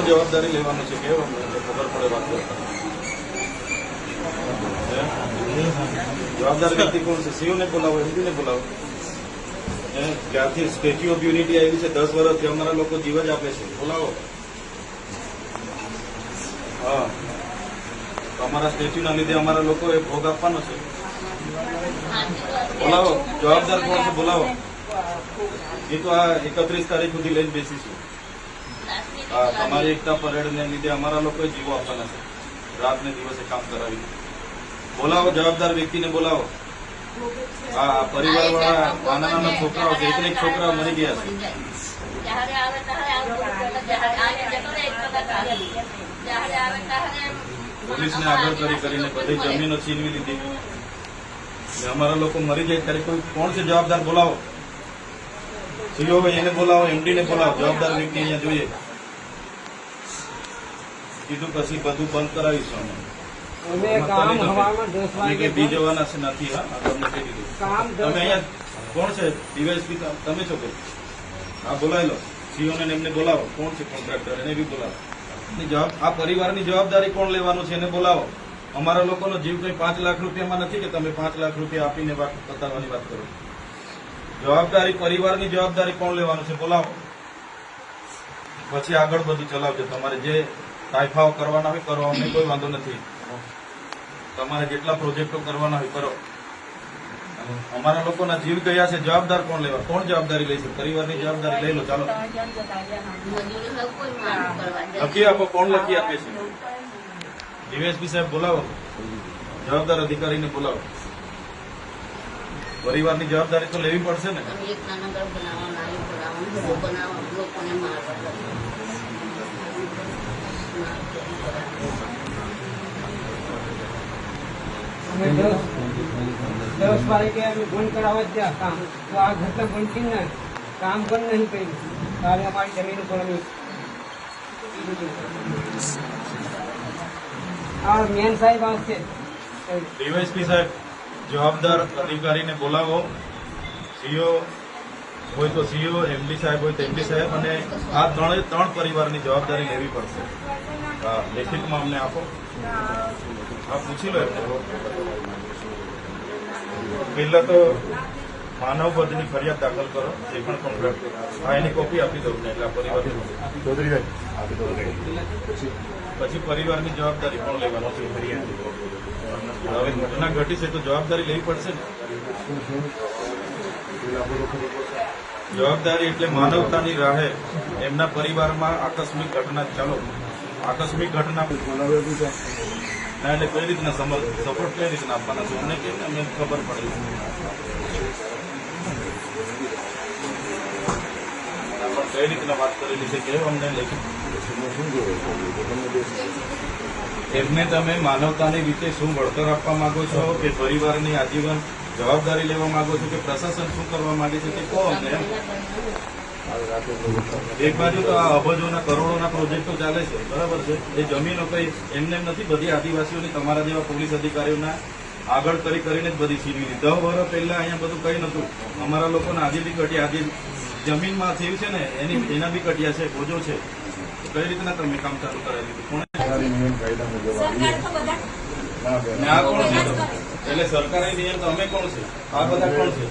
જવાબદારી લેવાનું છે કેવો ખબર પડે વાત કરતા જવાબદાર વ્યક્તિ કોણ છે? સીઓ ને બોલાવો, એમપી ને બોલાવો. ક્યારથી સ્ટેચ્યુ ઓફ યુનિટી આવી છે? 10 વર્ષથી અમારા લોકો જીવ જ આપે છે. બોલાવો. હા, અમારા સ્ટેચ્યુના લીધે અમારા લોકોએ ભોગ આપવાનો છે. બોલાવો. જવાબદાર કોણ છે? બોલાવો. એ તો આ 31 તારીખ સુધી લઈને બેસીશું. હા, તમારી એકતા પરેડને લીધે અમારા લોકોએ જીવો આપવાના છે. રાત ને દિવસે કામ કરાવી. બોલાવો જવાબદાર વ્યક્તિને બોલાવો. હા, પરિવાર વાળા નાના નાના છોકરાઓ છે, એક છોકરા મરી ગયા છે. પોલીસને આગળ કરીને બધી જમીનો છીનવી લીધી. અમારા લોકો મરી જાય ત્યારે કોઈ કોણ છે જવાબદાર? બોલાવો. સીઓ ભાઈ એને બોલાવો, એમડી ને બોલાવો. જવાબદાર વ્યક્તિ અહીંયા જોઈએ. કીધું પછી બધું બંધ કરાવીશું અમે બી જવાના છે નથી. હા, તમને કહી દીધું. તમે અહીંયા કોણ છે? ડીવાયએસપી તમે છો કઈ? હા, બોલાવી લો. સીઓ ને એમને બોલાવો. કોણ છે કોન્ટ્રાક્ટર? એને બી બોલાવો. આ પરિવારની જવાબદારી કોણ લેવાનું છે એને બોલાવો. અમારા લોકોનો જીવ કઈ 5 લાખ રૂપિયામાં નથી કે તમે 5 લાખ રૂપિયા આપીને વાત બતાવવાની વાત કરો. જવાબદારી પરિવારની જવાબદારી કોણ લેવાનું છે? બોલાવો. પછી આગળ બધું ચલાવજો. તમારે જે તાઇફાઓ કરવાના હોય કરો, અમને કોઈ વાંધો નથી. તમારે જેટલા પ્રોજેક્ટો કરવાના હોય કરો. અમારા લોકોના જીવ ગયા છે. જવાબદાર કોણ લેવા? કોણ જવાબદારી લેશે? પરિવારની જવાબદારી લઈ લો. ચાલો લખી આપો. કોણ લખી આપે છે? ડીવાયએસપી સાહેબ બોલાવો. જવાબદાર અધિકારીને બોલાવો. પરિવારની જવાબદારી તો લેવી પડશે ને. અમે 10 તારીખે બંધ કરાવવા ગયા કામ, તો આ ઘટના બનતી ને કામ બંધ નહીં કર્યું. તારે અમારી જમીન ઉપર આ મેન સાહેબ આવશે. ડીવાયએસપી સાહેબ જવાબદાર અધિકારીને બોલાવો. સીઓ હોય તો સીઓ, એમડી સાહેબ હોય તો એમડી સાહેબ, અને આ ત્રણ પરિવારની જવાબદારી લેવી પડશે. હા, લેખિતમાં અમને આપો. હા, પૂછી લો એમને. પહેલા તો માનવ વધની ફરિયાદ દાખલ કરો. જે પણ કોન્ટ્રાક્ટ, હા, એની કોપી આપી દઉં ને એટલે પરિવાર પછી પરિવારની જવાબદારી કોણ લેવાનું છે? હવે ઘટના ઘટી છે તો જવાબદારી લેવી પડશે ને. જવાબદારી એટલે માનવતાની રાહે એમના પરિવારમાં આકસ્મિક ઘટના. ચાલો, આકસ્મિક ઘટના ના એટલે કઈ રીતના સપોર્ટ કઈ રીતના આપવાના છે અમને કેમ અમને ખબર પડે. કઈ રીતના વાત કરેલી છે કે અમને લેખિત એમને તમે માનવતાની રીતે શું વળતર આપવા માંગો છો, કે પરિવારની આજીવન જવાબદારી લેવા માંગો છો, કે પ્રશાસન શું કરવા માંગે છે તે કહો અમને. એક બાજુ તો આ અબજોના કરોડોના પ્રોજેક્ટો ચાલે છે, બરાબર છે. એ જમીનો કઈ એમને નથી, બધી આદિવાસીઓની તમારા જેવા પોલીસ અધિકારીઓના આગળ કરીને જ બધી છીનવી લીધી. 10 વર્ષ પહેલા અહીંયા બધું કઈ નતું. અમારા લોકોને આજે બી કટ્યા, આજે જમીનમાં થયું છે ને એના બી કટ્યા છે, બોજો છે. કઈ રીતના તમે કામ ચાલુ કરાવી દીધું? કોણે? આ કોણ છે? એટલે સરકારી નિયમ તો અમે કોણ છે? આ બધા કોણ છે?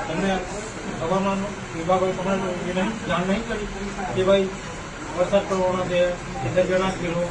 તમને હવામાન વિભાગોએ તમને જાણ નહીં કરી કે ભાઈ વરસાદ પડવાનો છે, 15 જણા કિલો